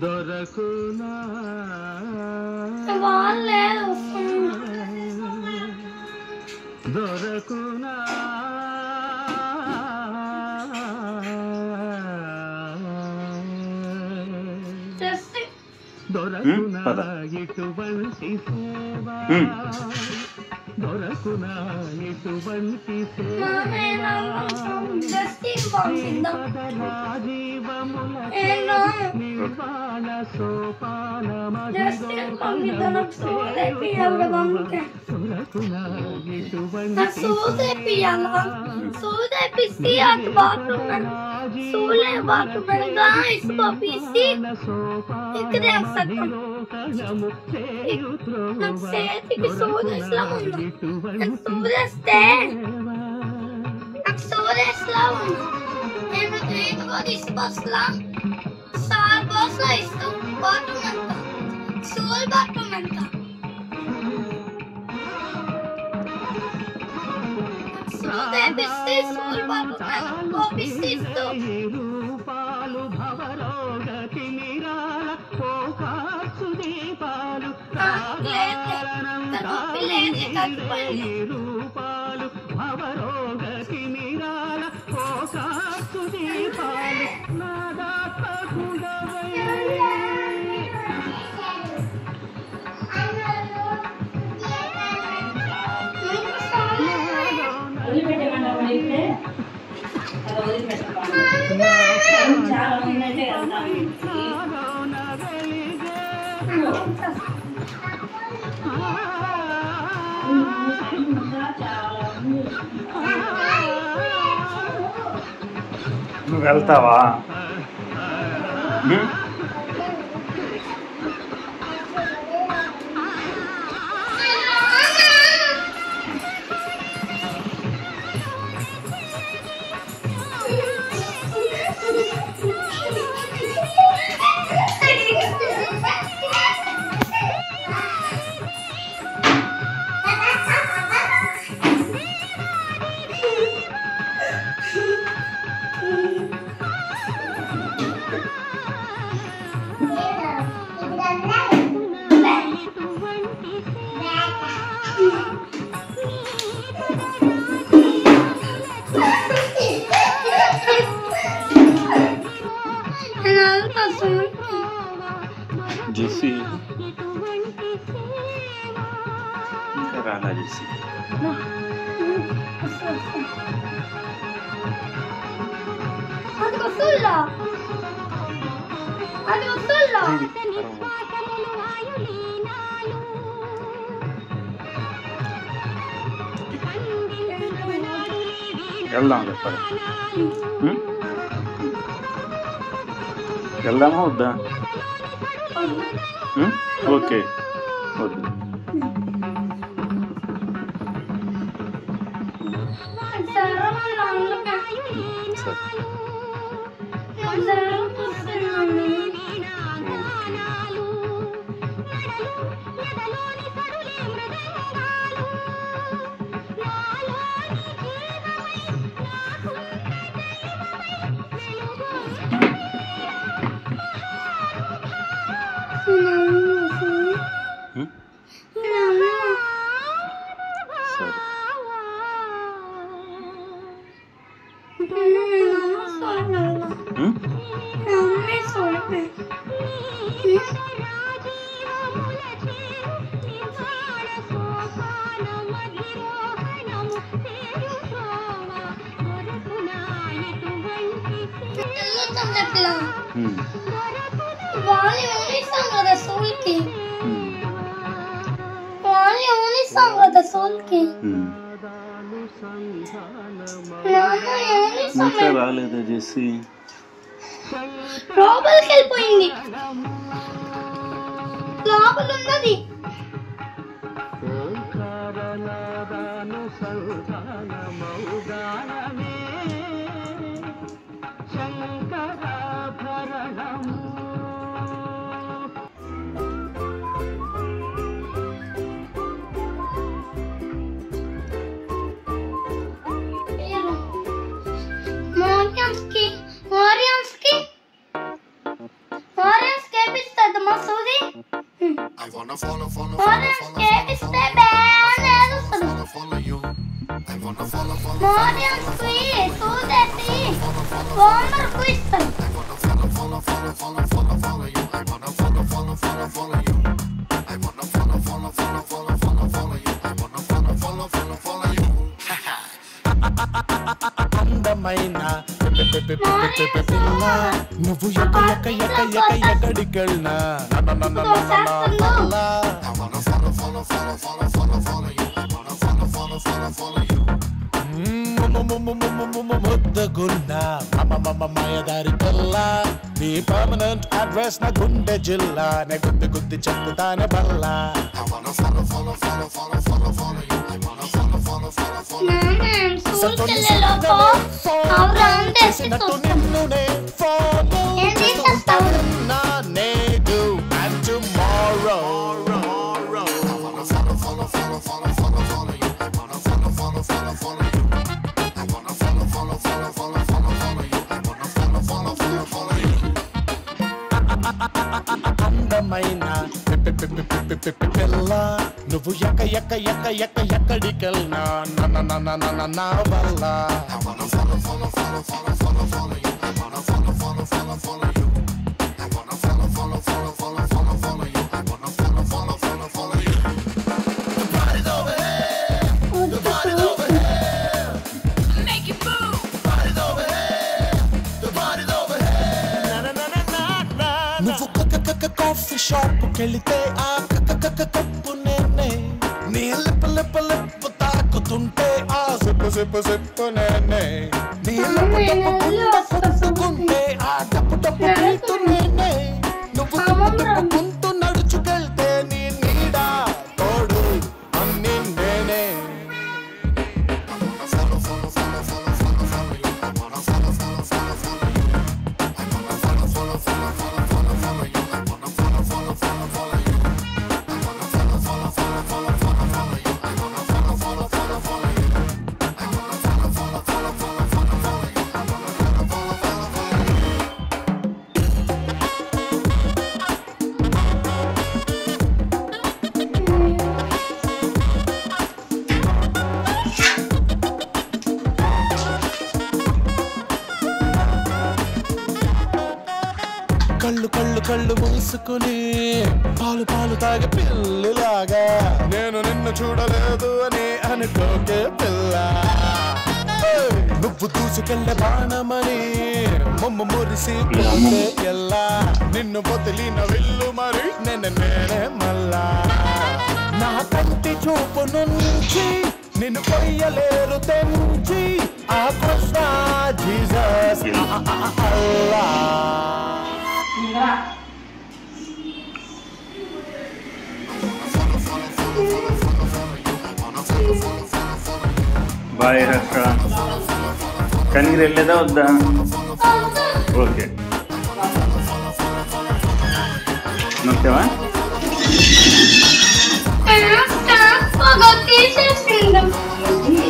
దొరకునా దొరకునా దొరకునా ఇటువంటి సేవ దొరకునా ఇటువంటి నిర్వాణ సోపాన దొరకునా రూపాలు భవరోగతి నిరాళ పోకాసు దీపాలు రూపాలు భవరోగతి నిరాళ పోకాసు దీపాలు నాదాత్మకుడవై నువ్వు వెళ్తావా? జెస్సీ ఇంకా రాలా జెస్సీ? వెళ్దాం చెప్పాలి. వెళ్దామా వద్దా? ఓకే వద్దు. ఇంకా రాలేదా జెస్సీ? లోపలికి వెళ్ళిపోయింది. లోపల ఉన్నది. Warriors के చేపిస్తే బాగా ఏడుస్తాడు. మార్నింగ్ ఫ్రీ 2:30 హోంవర్క్ ఇస్తాడు. అందమైన పిల్ల నువ్వు ఎక్కడికెళ్ళినా ముద్దగున్నా మాయదారి పిల్ల నీ పర్మనెంట్ అడ్రస్ నా గుండె జిల్లా నే గుద్ది చెప్పుతానే బల్లా అందమైన పిల్ల నువ్వు ఎక్కడికెళ్ళినా నా వల్ల కాఫీ షాప్ కెళితే ఆ కప్పు నేనే నీ లిప్పు తాకుతుంటే ఆ సిప్పు నేనే నీ లిప్పుకుంటే ఆ టప్పు నేనే నువ్వు తిప్పుకుంటూ నడుచుకెళ్తే నీ నీడ తోడు అన్ని నేనే కళ్ళు మూసుకుని పాలు తాగే పిల్లిలాగా నేను నిన్ను చూడలేదు అని అనుకోకే పిల్ల నువ్వు దూసుకెళ్ళే బాణమని మురిసి ఎల్లా నిన్ను వదిలిన విల్లు మరి నేనే మళ్ళా నా కంటి చూపు నుంచి నిన్ను కొయ్యలేరు తెంచి ఆ కృష్ణ జీసస్ అల్లా బాయ్ రక్క కనిగిరి వెళ్ళేదా వద్దా? ఓకే నొక్కావా? తీసేసింది